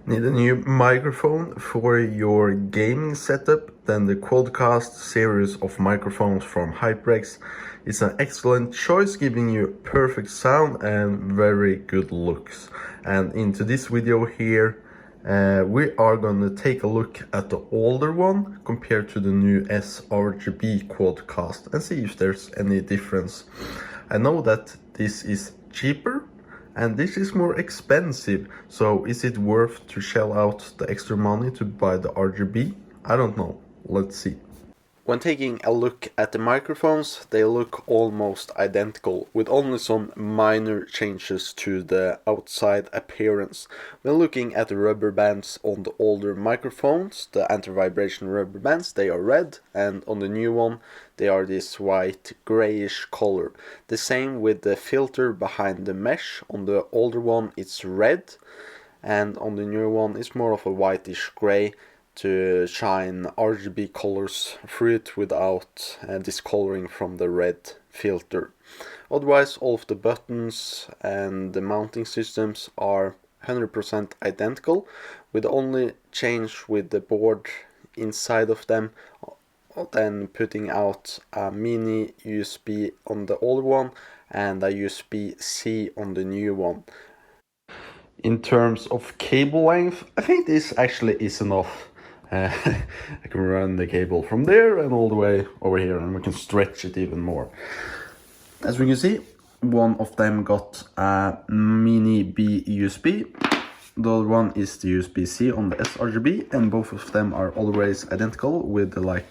Need a new microphone for your gaming setup? Then the Quadcast series of microphones from Hyper X is an excellent choice, giving you perfect sound and very good looks. And into this video here, we are gonna take a look at the older one compared to the new S RGB Quadcast and see if there's any difference. I know that this is cheaper and this is more expensive, so is it worth to shell out the extra money to buy the RGB? I don't know, let's see. When taking a look at the microphones, they look almost identical, with only some minor changes to the outside appearance. When looking at the rubber bands on the older microphones, the anti-vibration rubber bands, they are red, and on the new one they are this white grayish color. The same with the filter behind the mesh. On the older one it's red, and on the new one it's more of a whitish gray, to shine RGB colors through it without discoloring from the red filter. Otherwise, all of the buttons and the mounting systems are 100% identical, with the only change with the board inside of them, then putting out a mini USB on the old one and a USB-C on the new one. In terms of cable length, I think this actually is enough. I can run the cable from there and all the way over here, and we can stretch it even more. As we can see, one of them got a mini B USB, the other one is the USB-C on the sRGB, and both of them are always identical with the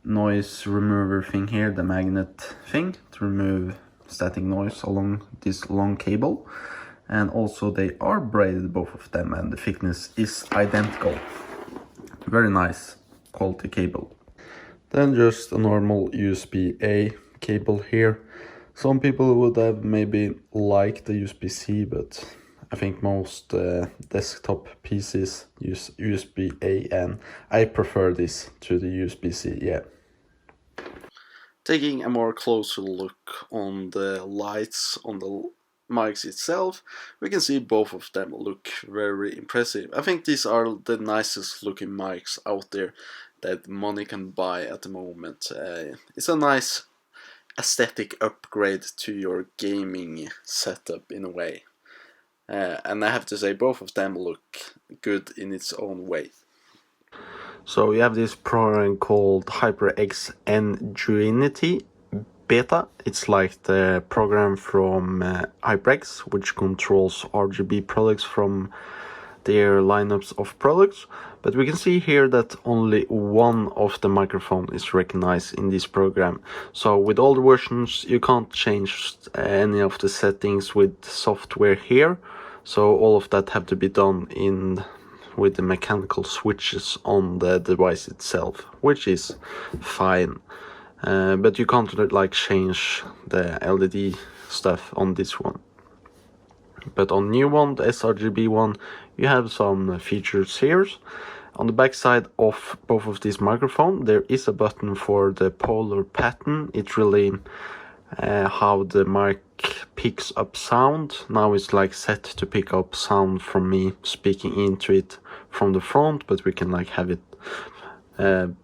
noise remover thing here, the magnet thing to remove static noise along this long cable. And also they are braided, both of them, and the thickness is identical. Very nice quality cable. Then just a normal USB-A cable here. Some people would have maybe liked the USB-C, but I think most desktop PCs use USB-A, and I prefer this to the USB-C, yeah. Taking a more closer look on the lights on the mics itself, we can see both of them look very impressive. I think these are the nicest looking mics out there that money can buy at the moment. It's a nice aesthetic upgrade to your gaming setup in a way. And I have to say, both of them look good in its own way. So you have this program called Hyper X Cloudcast Beta. It's like the program from Hyper X, which controls RGB products from their lineups of products. But we can see here that only one of the microphone is recognized in this program. So with all the versions, you can't change any of the settings with software here. So all of that have to be done with the mechanical switches on the device itself, which is fine. But you can't change the LED stuff on this one. But on new one, the sRGB one, you have some features here. On the back side of both of these microphones, there is a button for the polar pattern. It's really how the mic picks up sound. Now it's set to pick up sound from me speaking into it from the front, but we can have it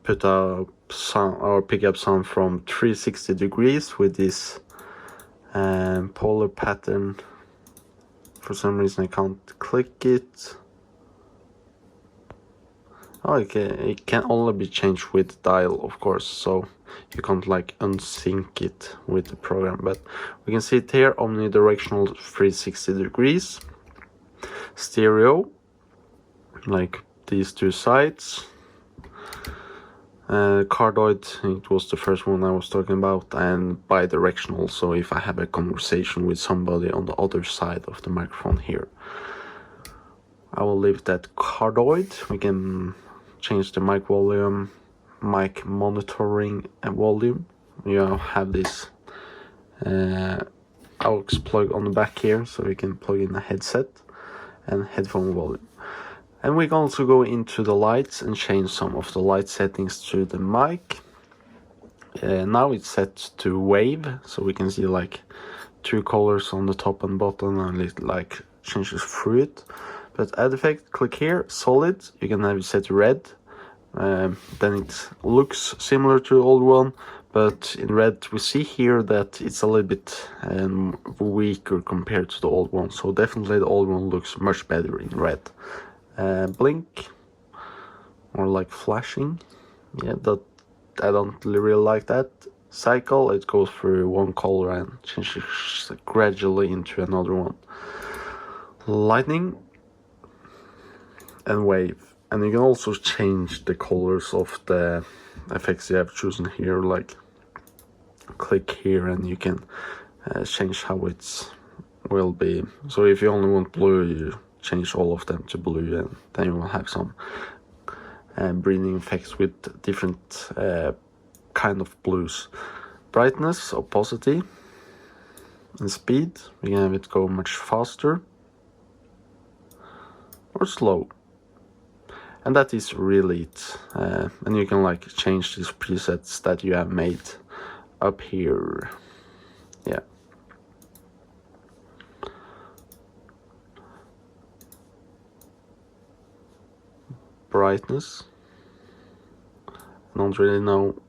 put up sound or pick up sound from 360 degrees with this polar pattern. For some reason I can't click it. Oh, okay, it can only be changed with dial, of course, so you can't unsync it with the program, but we can see it here, omnidirectional 360 degrees, stereo, like these two sides, cardioid, it was the first one I was talking about, and bidirectional, so if I have a conversation with somebody on the other side of the microphone here. I will leave that cardioid. We can change the mic volume, mic monitoring and volume. You have this aux plug on the back here, so you can plug in a headset and headphone volume. And we can also go into the lights and change some of the light settings to the mic. Now it's set to wave, so we can see two colors on the top and bottom, and it changes through it. But add effect, click here, solid, you can have it set to red. Then it looks similar to the old one, but in red we see here that it's a little bit weaker compared to the old one, so definitely the old one looks much better in red. Blink, or like flashing, yeah, that I don't really like that. Cycle, it goes through one color and changes gradually into another one. Lightning and wave, and you can also change the colors of the effects you have chosen here, like click here and you can change how it will be. So if you only want blue, you change all of them to blue, and then you will have some breathing effects with different kind of blues. Brightness, opacity, and speed, we can have it go much faster or slow. And that is really it. And you can like change these presets that you have made up here. Yeah. Brightness. I don't really know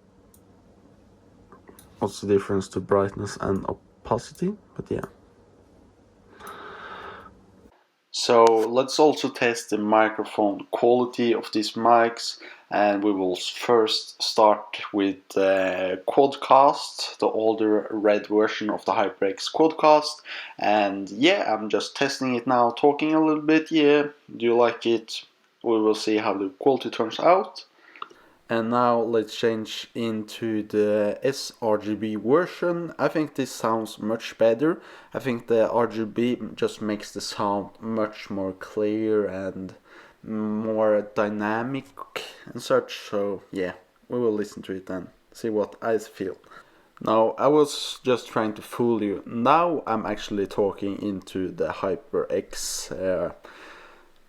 what's the difference to brightness and opacity, but yeah. So let's also test the microphone quality of these mics, and we will first start with Quadcast, the older red version of the Hyper X Cloudcast. And yeah, I'm just testing it now, talking a little bit. Yeah, do you like it? We will see how the quality turns out. And now let's change into the S RGB version. I think this sounds much better. I think the RGB just makes the sound much more clear and more dynamic and such. So yeah, we will listen to it and see what I feel. Now, I was just trying to fool you. Now I'm actually talking into the Hyper X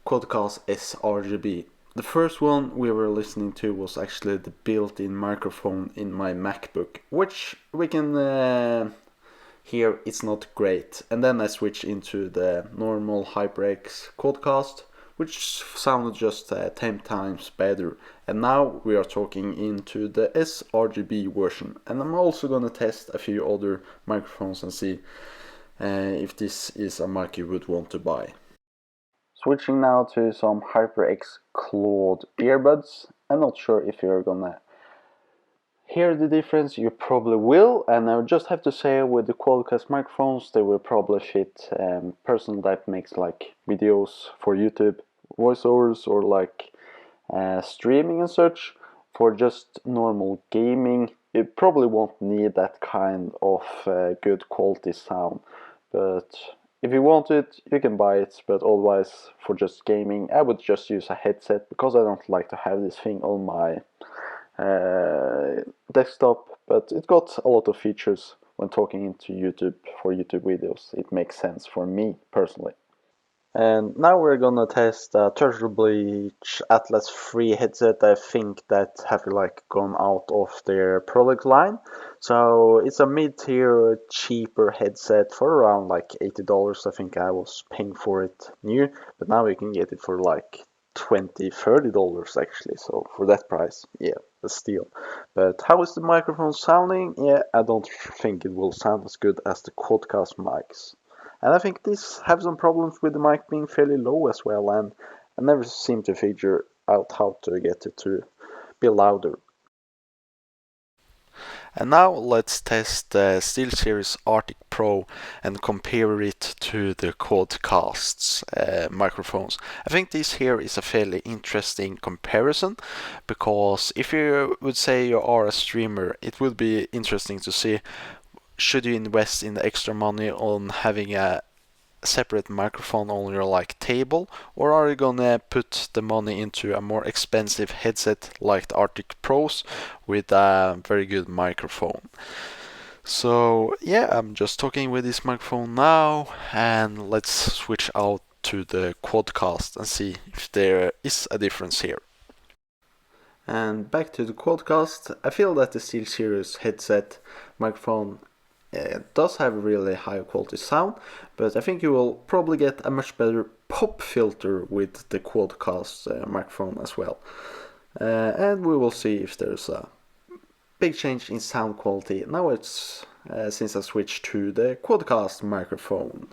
Cloudcast S RGB. The first one we were listening to was actually the built-in microphone in my MacBook, which we can hear it's not great. And then I switched into the normal HyperX Quadcast, which sounded just 10 times better. And now we are talking into the sRGB version. And I'm also gonna test a few other microphones and see if this is a mic you would want to buy. Switching now to some Hyper X Cloud earbuds. I'm not sure if you're gonna hear the difference. You probably will, and I just have to say with the Quadcast microphones, they will probably fit person that makes like videos for YouTube, voiceovers, or like streaming and such. For just normal gaming, you probably won't need that kind of good quality sound, but if you want it, you can buy it, but otherwise for just gaming, I would just use a headset, because I don't like to have this thing on my desktop, but it got a lot of features when talking into YouTube for YouTube videos. It makes sense for me personally. And now we're gonna test a Turtle Bleach Atlas 3 headset. I think that have like gone out of their product line. So it's a mid-tier, cheaper headset for around like $80. I think I was paying for it new, but now you can get it for like $20-30 actually. So for that price, yeah, a steal. But how is the microphone sounding? Yeah, I don't think it will sound as good as the Quadcast mics. And I think these have some problems with the mic being fairly low as well, and I never seem to figure out how to get it to be louder. And now let's test the SteelSeries Arctic Pro and compare it to the Quadcast's microphones. I think this here is a fairly interesting comparison, because if you would say you are a streamer, it would be interesting to see, should you invest in the extra money on having a separate microphone on your like table, or are you gonna put the money into a more expensive headset like the Arctic Pros with a very good microphone? So yeah, I'm just talking with this microphone now, and let's switch out to the Quadcast and see if there is a difference here. And back to the Quadcast, I feel that the SteelSeries headset microphone It does have a really high quality sound, but I think you will probably get a much better pop filter with the Quadcast microphone as well. And we will see if there's a big change in sound quality now since I switched to the Quadcast microphone.